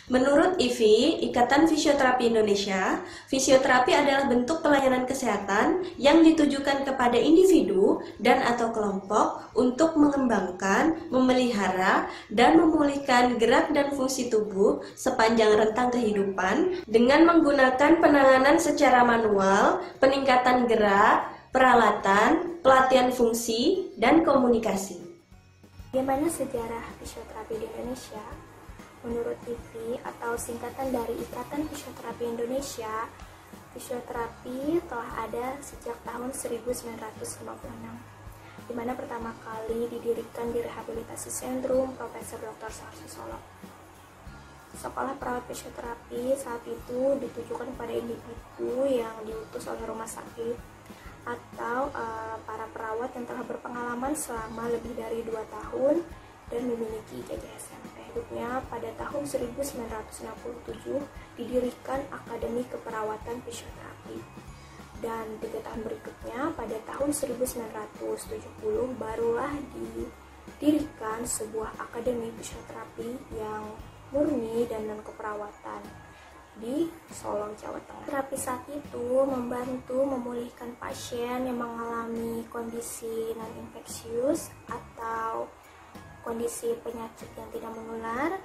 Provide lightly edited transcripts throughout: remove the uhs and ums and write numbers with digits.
Menurut IFI, Ikatan Fisioterapi Indonesia, fisioterapi adalah bentuk pelayanan kesehatan yang ditujukan kepada individu dan atau kelompok untuk mengembangkan, memelihara, dan memulihkan gerak dan fungsi tubuh sepanjang rentang kehidupan dengan menggunakan penanganan secara manual, peningkatan gerak, peralatan, pelatihan fungsi, dan komunikasi. Bagaimana sejarah fisioterapi di Indonesia? Menurut IFI atau singkatan dari Ikatan Fisioterapi Indonesia, fisioterapi telah ada sejak tahun 1956, di mana pertama kali didirikan di Rehabilitasi Sentrum Profesor Dr. Sarso. Sekolah perawat fisioterapi saat itu ditujukan kepada individu yang diutus oleh rumah sakit atau para perawat yang telah berpengalaman selama lebih dari 2 tahun dan memiliki ijazah SMP. Hidupnya pada tahun 1967 didirikan Akademi Keperawatan Fisioterapi. Dan 3 tahun berikutnya pada tahun 1970 barulah didirikan sebuah akademi fisioterapi yang murni dan non-keperawatan di Solo, Jawa Tengah. Terapi saat itu membantu memulihkan pasien yang mengalami kondisi non-infeksius atau kondisi penyakit yang tidak menular,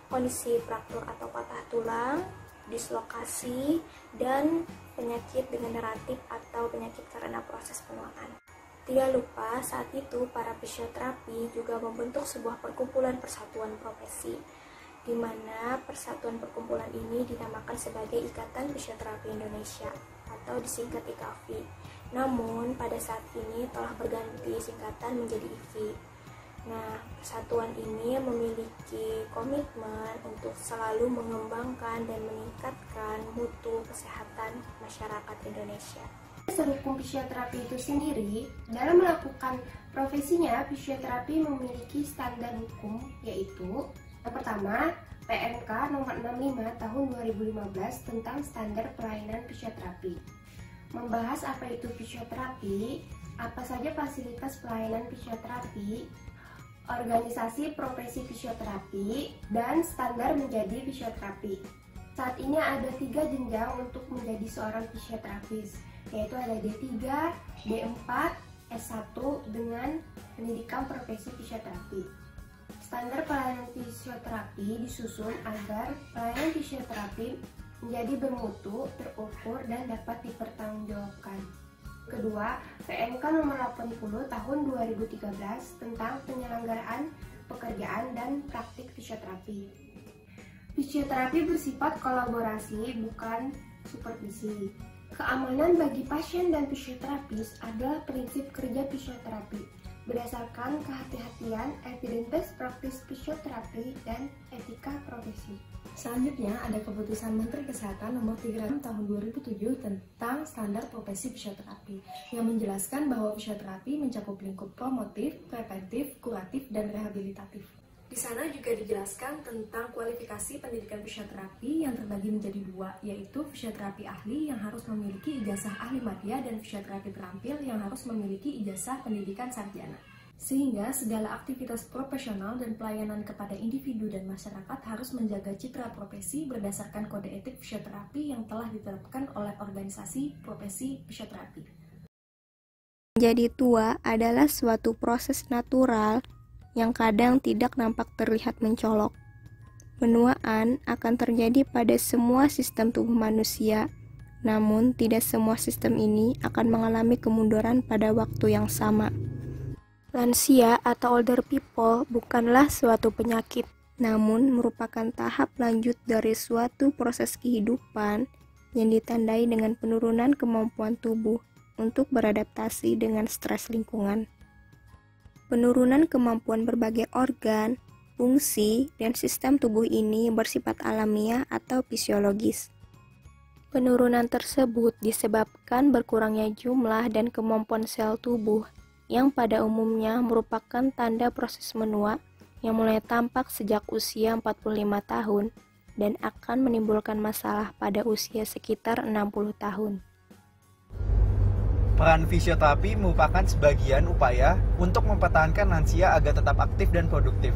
kondisi fraktur atau patah tulang, dislokasi, dan penyakit degeneratif atau penyakit karena proses penuaan. Tidak lupa, saat itu para fisioterapi juga membentuk sebuah perkumpulan persatuan profesi, di mana persatuan perkumpulan ini dinamakan sebagai Ikatan Fisioterapi Indonesia atau disingkat IKAFI. Namun, pada saat ini telah berganti singkatan menjadi IFI. Nah, persatuan ini memiliki komitmen untuk selalu mengembangkan dan meningkatkan mutu kesehatan masyarakat Indonesia. Dasar hukum fisioterapi itu sendiri, dalam melakukan profesinya, fisioterapi memiliki standar hukum, yaitu yang pertama, PMK nomor 65 tahun 2015 tentang standar pelayanan fisioterapi. Membahas apa itu fisioterapi, apa saja fasilitas pelayanan fisioterapi, organisasi profesi fisioterapi, dan standar menjadi fisioterapi. Saat ini ada 3 jenjang untuk menjadi seorang fisioterapis, yaitu ada D3, D4, S1 dengan pendidikan profesi fisioterapi. Standar pelayanan fisioterapi disusun agar pelayanan fisioterapi menjadi bermutu, terukur, dan dapat dipertanggungjawabkan. Kedua, PMK nomor 80 tahun 2013 tentang penyelenggaraan pekerjaan dan praktik fisioterapi. Fisioterapi bersifat kolaborasi, bukan supervisi. Keamanan bagi pasien dan fisioterapis adalah prinsip kerja fisioterapi berdasarkan kehati-hatian, evidence praktis fisioterapi, dan etika profesi. Selanjutnya ada keputusan Menteri Kesehatan nomor 36 tahun 2007 tentang standar profesi fisioterapi yang menjelaskan bahwa fisioterapi mencakup lingkup promotif, preventif, kuratif, dan rehabilitatif. Di sana juga dijelaskan tentang kualifikasi pendidikan fisioterapi yang terbagi menjadi 2, yaitu fisioterapi ahli yang harus memiliki ijazah ahli madya dan fisioterapi terampil yang harus memiliki ijazah pendidikan sarjana. Sehingga segala aktivitas profesional dan pelayanan kepada individu dan masyarakat harus menjaga citra profesi berdasarkan kode etik fisioterapi yang telah ditetapkan oleh organisasi profesi fisioterapi. Menjadi tua adalah suatu proses natural yang kadang tidak nampak terlihat mencolok. Penuaan akan terjadi pada semua sistem tubuh manusia, namun tidak semua sistem ini akan mengalami kemunduran pada waktu yang sama. Lansia atau older people bukanlah suatu penyakit, namun merupakan tahap lanjut dari suatu proses kehidupan yang ditandai dengan penurunan kemampuan tubuh untuk beradaptasi dengan stres lingkungan. Penurunan kemampuan berbagai organ, fungsi, dan sistem tubuh ini bersifat alamiah atau fisiologis. Penurunan tersebut disebabkan berkurangnya jumlah dan kemampuan sel tubuh yang pada umumnya merupakan tanda proses menua yang mulai tampak sejak usia 45 tahun dan akan menimbulkan masalah pada usia sekitar 60 tahun. Peran fisioterapi merupakan sebagian upaya untuk mempertahankan lansia agar tetap aktif dan produktif.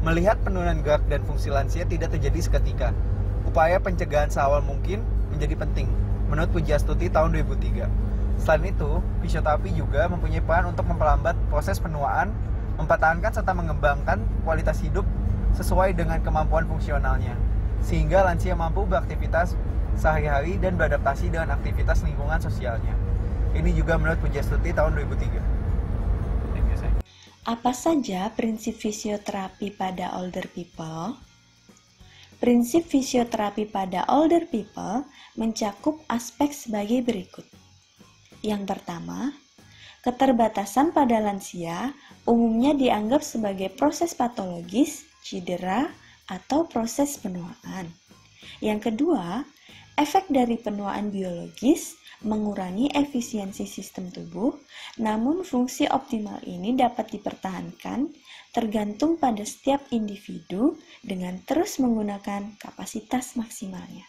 Melihat penurunan gerak dan fungsi lansia tidak terjadi seketika, upaya pencegahan seawal mungkin menjadi penting, menurut Pujiastuti tahun 2003. Selain itu, fisioterapi juga mempunyai peran untuk memperlambat proses penuaan, mempertahankan serta mengembangkan kualitas hidup sesuai dengan kemampuan fungsionalnya, sehingga lansia mampu beraktivitas sehari-hari dan beradaptasi dengan aktivitas lingkungan sosialnya. Ini juga menurut Pujiastuti tahun 2003. Apa saja prinsip fisioterapi pada older people? Prinsip fisioterapi pada older people mencakup aspek sebagai berikut. Yang pertama, keterbatasan pada lansia umumnya dianggap sebagai proses patologis, cedera, atau proses penuaan. Yang kedua, efek dari penuaan biologis mengurangi efisiensi sistem tubuh, namun fungsi optimal ini dapat dipertahankan tergantung pada setiap individu dengan terus menggunakan kapasitas maksimalnya.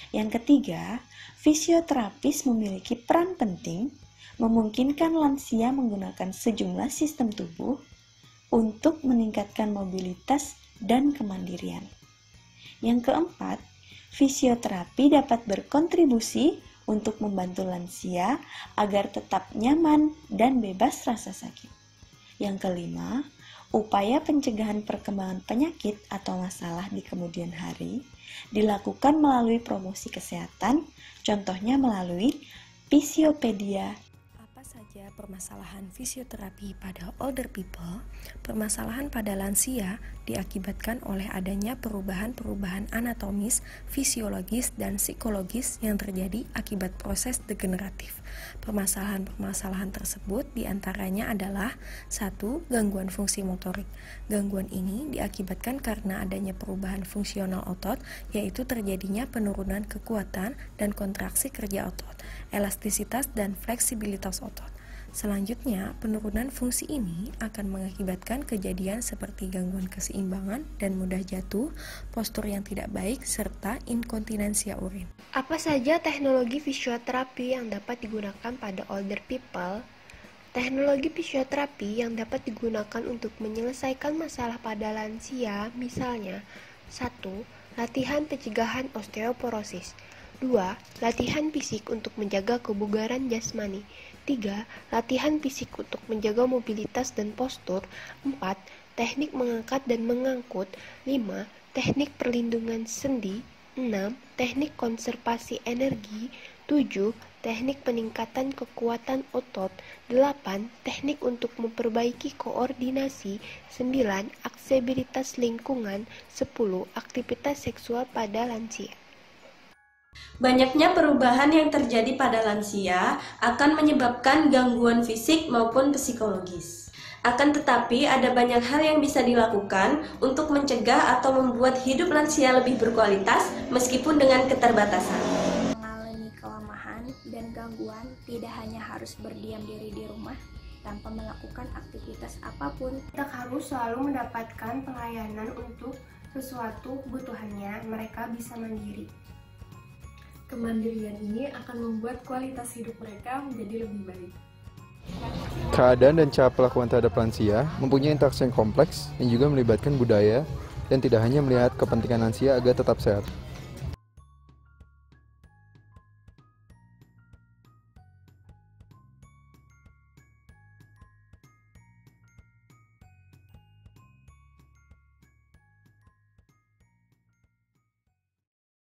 Yang ketiga, fisioterapis memiliki peran penting memungkinkan lansia menggunakan sejumlah sistem tubuh untuk meningkatkan mobilitas dan kemandirian. Yang keempat, fisioterapi dapat berkontribusi untuk membantu lansia agar tetap nyaman dan bebas rasa sakit. Yang kelima, upaya pencegahan perkembangan penyakit atau masalah di kemudian hari dilakukan melalui promosi kesehatan, contohnya melalui Fisiopedia. Apa saja permasalahan fisioterapi pada older people? Permasalahan pada lansia diakibatkan oleh adanya perubahan-perubahan anatomis, fisiologis, dan psikologis yang terjadi akibat proses degeneratif. Permasalahan-permasalahan tersebut diantaranya adalah 1. Gangguan fungsi motorik. Gangguan ini diakibatkan karena adanya perubahan fungsional otot, yaitu terjadinya penurunan kekuatan dan kontraksi kerja otot, elastisitas dan fleksibilitas otot. Selanjutnya, penurunan fungsi ini akan mengakibatkan kejadian seperti gangguan keseimbangan dan mudah jatuh, postur yang tidak baik, serta inkontinensia urin. Apa saja teknologi fisioterapi yang dapat digunakan pada older people? Teknologi fisioterapi yang dapat digunakan untuk menyelesaikan masalah pada lansia, misalnya 1. Latihan pencegahan osteoporosis. 2. Latihan fisik untuk menjaga kebugaran jasmani. 3. Latihan fisik untuk menjaga mobilitas dan postur. 4. Teknik mengangkat dan mengangkut. 5. Teknik perlindungan sendi. 6. Teknik konservasi energi. 7. Teknik peningkatan kekuatan otot. 8. Teknik untuk memperbaiki koordinasi. 9. Aksesibilitas lingkungan. 10. Aktivitas seksual pada lansia. Banyaknya perubahan yang terjadi pada lansia akan menyebabkan gangguan fisik maupun psikologis. Akan tetapi, ada banyak hal yang bisa dilakukan untuk mencegah atau membuat hidup lansia lebih berkualitas meskipun dengan keterbatasan. Mengalami kelemahan dan gangguan tidak hanya harus berdiam diri di rumah tanpa melakukan aktivitas apapun. Kita harus selalu mendapatkan pelayanan untuk sesuatu kebutuhannya, mereka bisa mandiri. Kemandirian ini akan membuat kualitas hidup mereka menjadi lebih baik. Keadaan dan cara perlakuan terhadap lansia mempunyai interaksi yang kompleks yang juga melibatkan budaya dan tidak hanya melihat kepentingan lansia agar tetap sehat.